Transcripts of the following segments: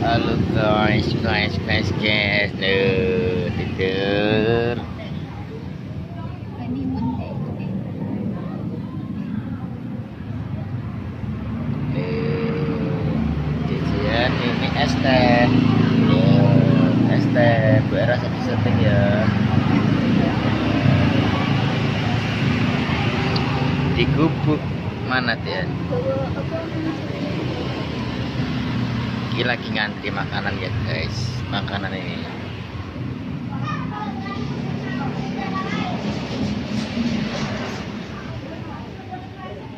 Halo guys, tidur. Jajan ini es teh. Es teh, Bu Era satu setting ya. Di gubuk mana dia? Ini lagi ngantri makanan ya guys, makanan ini.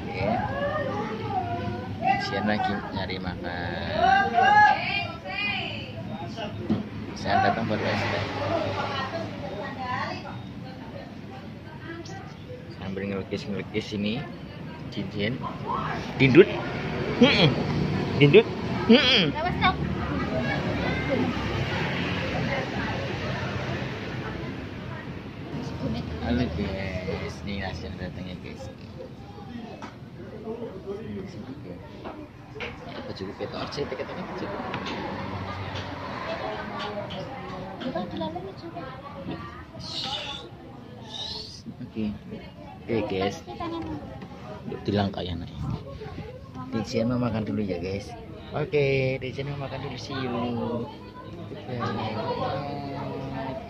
Oke. Sian lagi nyari makan. Saya datang buat teh. Sambil ngelukis ini cincin. Dindut. Dindut. Halo guys, ini hasil datangnya guys. Apa cukup kita orci tiketnya cukup. Oke guys, dilangkah ya nak. Dijan mau makan dulu ya guys. Oke, Dijan mau makan dulu, see you. Oke,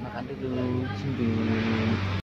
makan dulu,